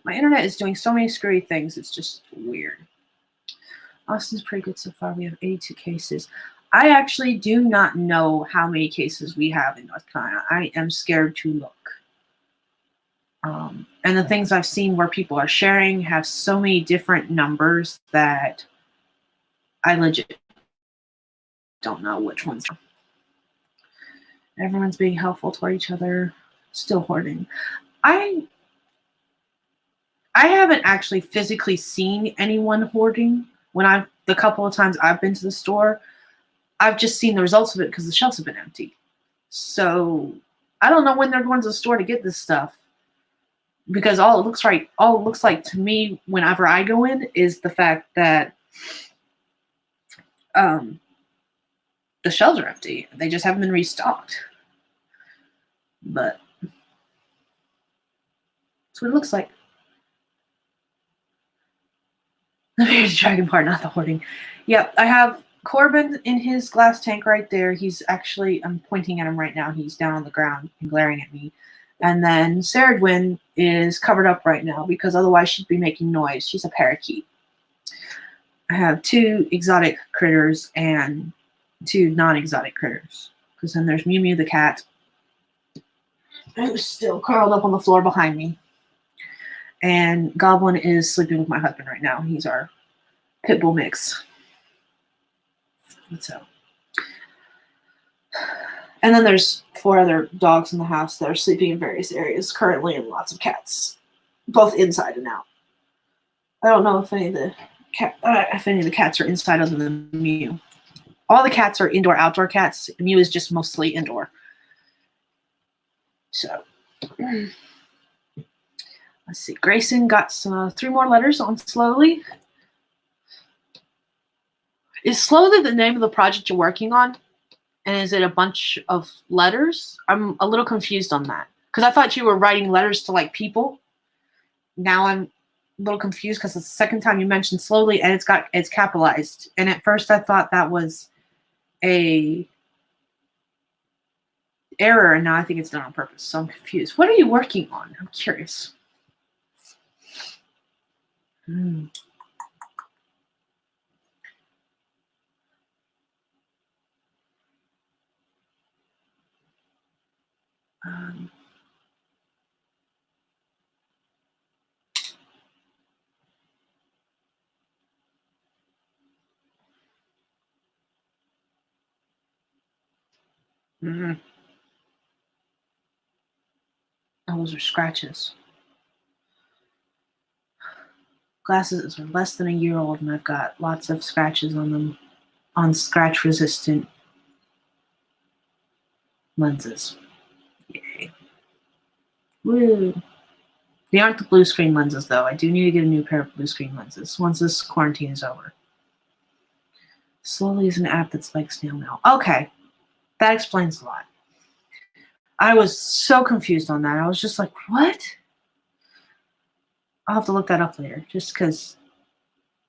my internet is doing so many screwy things. It's just weird. Austin's pretty good so far. We have 82 cases. I actually do not know how many cases we have in North Carolina. I am scared to look. And the things I've seen where people are sharing have so many different numbers that I legit don't know which ones. Everyone's being helpful toward each other. Still hoarding. I haven't actually physically seen anyone hoarding. The couple of times I've been to the store, I've just seen the results of it because the shelves have been empty. So I don't know when they're going to the store to get this stuff, because all it looks like to me whenever I go in is the fact that the shelves are empty. They just haven't been restocked. But that's what it looks like. The bearded dragon part, not the hoarding. Yep, I have Corbin in his glass tank right there. He's actually, I'm pointing at him right now. He's down on the ground and glaring at me. And then Saradwin is covered up right now because otherwise she'd be making noise. She's a parakeet. I have 2 exotic critters and 2 non-exotic critters. Because then there's Mew Mew the cat, who's still curled up on the floor behind me. And Goblin is sleeping with my husband right now. He's our pit bull mix. So, and then there's 4 other dogs in the house that are sleeping in various areas currently, and lots of cats, both inside and out. I don't know if any of the cats are inside other than Mew. All the cats are indoor, outdoor cats. Mew is just mostly indoor. So, let's see. Grayson got 3 more letters on Slowly. Is Slowly the name of the project you're working on? And is it a bunch of letters? I'm a little confused on that. Because I thought you were writing letters to, like, people. Now I'm a little confused because it's the second time you mentioned Slowly and it's capitalized. And at first I thought that was a error, and now I think it's done on purpose. So I'm confused. What are you working on? I'm curious. Oh, those are scratches. Glasses are less than a year old, and I've got lots of scratches on them, on scratch-resistant lenses. Yay. Woo. They aren't the blue screen lenses, though. I do need to get a new pair of blue screen lenses once this quarantine is over. Slowly is an app that's like snail mail. Okay, that explains a lot. I was so confused on that. I was just like, what? I'll have to look that up later, just because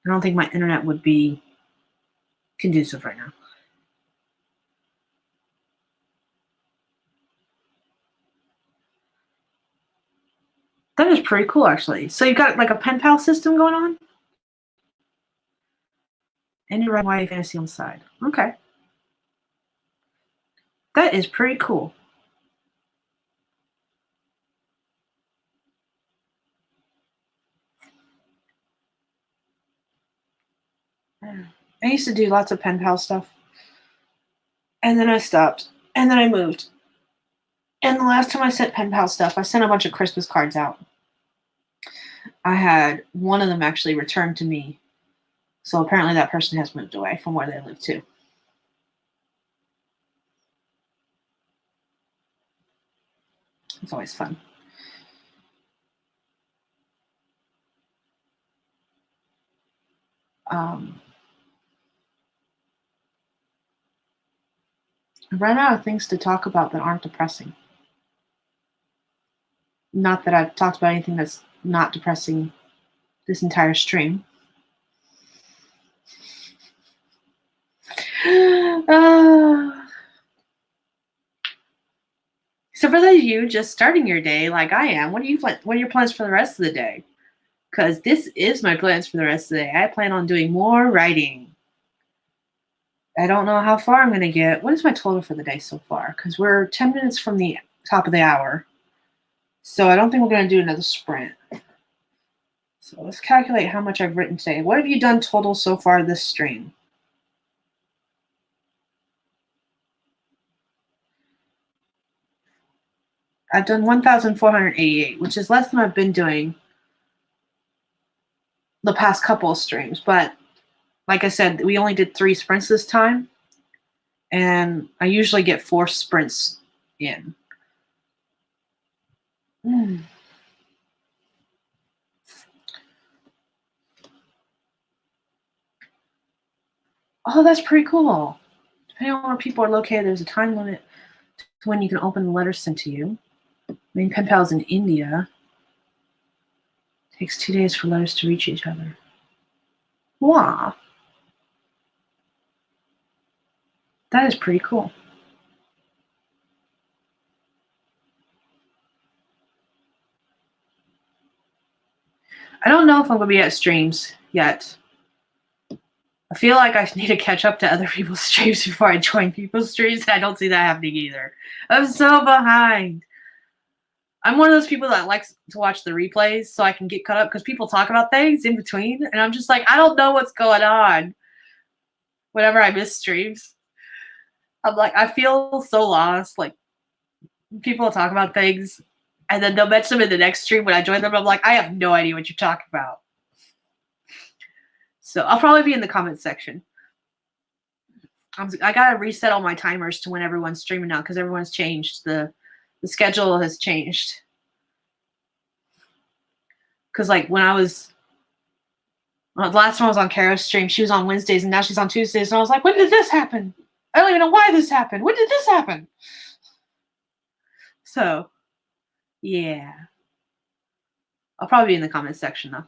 I don't think my internet would be conducive right now. That is pretty cool, actually. So you got like a pen pal system going on? And you're writing YA fantasy on the side. Okay. That is pretty cool. I used to do lots of pen pal stuff. And then I stopped. And then I moved. And the last time I sent pen pal stuff, I sent a bunch of Christmas cards out. I had one of them actually returned to me. So apparently that person has moved away from where they live too. It's always fun. I ran out of things to talk about that aren't depressing. Not that I've talked about anything that's not depressing this entire stream. So for those of you just starting your day like I am, what are your plans for the rest of the day? Because this is my plans for the rest of the day. I plan on doing more writing. I don't know how far I'm going to get. What is my total for the day so far? Because we're 10 minutes from the top of the hour. So I don't think we're going to do another sprint. So let's calculate how much I've written today. What have you done total so far this stream? I've done 1,488, which is less than I've been doing the past couple of streams. But like I said, we only did 3 sprints this time. And I usually get 4 sprints in. Oh, that's pretty cool. Depending on where people are located, there's a time limit to when you can open the letters sent to you. I mean, pen pals in India. It takes 2 days for letters to reach each other. Wow. That is pretty cool. I don't know if I'm going to be at streams yet. I feel like I need to catch up to other people's streams before I join people's streams. I don't see that happening either. I'm so behind. I'm one of those people that likes to watch the replays so I can get caught up because people talk about things in between. And I'm just like, I don't know what's going on whenever I miss streams. I'm like, I feel so lost. Like, people talk about things and then they'll mention them in the next stream when I join them. I'm like, I have no idea what you're talking about. So I'll probably be in the comments section. I got to reset all my timers to when everyone's streaming now because everyone's changed. The schedule has changed. Because like when the last time I was on Kara's stream, she was on Wednesdays and now she's on Tuesdays. And I was like, when did this happen? I don't even know why this happened. When did this happen? So, yeah. I'll probably be in the comments section though.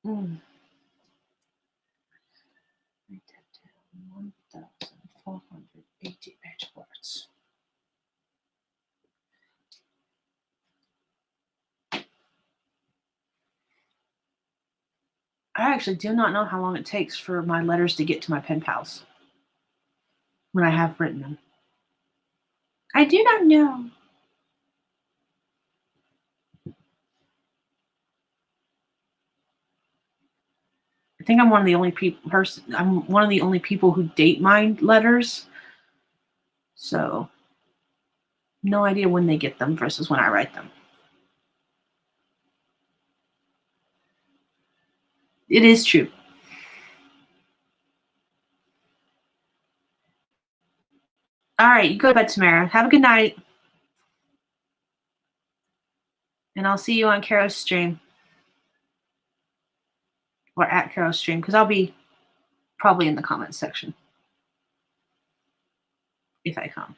Mm. 1,488 words. I actually do not know how long it takes for my letters to get to my pen pals when I have written them. I do not know. I think I'm one of the only people who date mine letters. So, no idea when they get them versus when I write them. It is true. All right, you go to bed, Tamara. Have a good night. And I'll see you on Karo's stream. Or at Karo's stream, because I'll be probably in the comments section. If I come.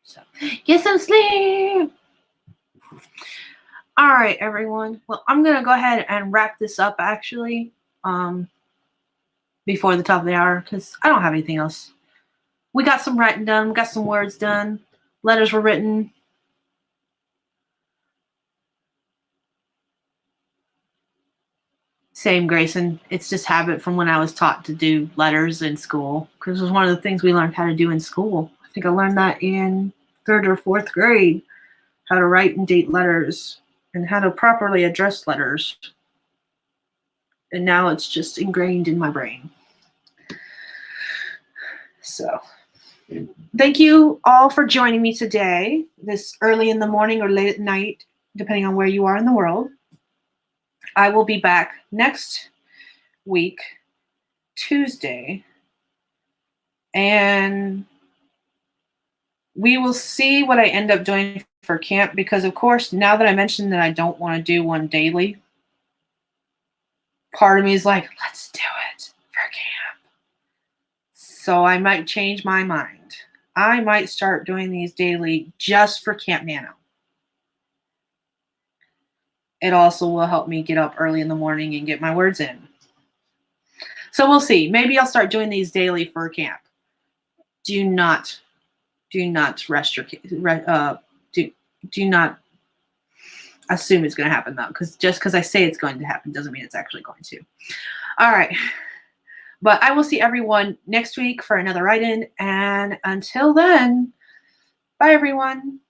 So, get some sleep. All right, everyone. Well, I'm going to go ahead and wrap this up, actually, before the top of the hour, because I don't have anything else. We got some writing done. We got some words done. Letters were written. Same, Grayson. It's just habit from when I was taught to do letters in school, because it was one of the things we learned how to do in school. I think I learned that in 3rd or 4th grade, how to write and date letters. and how to properly address letters. And now it's just ingrained in my brain. So thank you all for joining me today, this early in the morning or late at night, depending on where you are in the world. I will be back next week, Tuesday, and we will see what I end up doing for camp, because of course, now that I mentioned that I don't want to do one daily, part of me is like, let's do it for camp. So I might change my mind. I might start doing these daily just for Camp Nano. It also will help me get up early in the morning and get my words in. So we'll see. Maybe I'll start doing these daily for camp. Do not rest your do not assume it's going to happen, though, because just because I say it's going to happen doesn't mean it's actually going to. All right. But I will see everyone next week for another write-in. And until then, bye, everyone.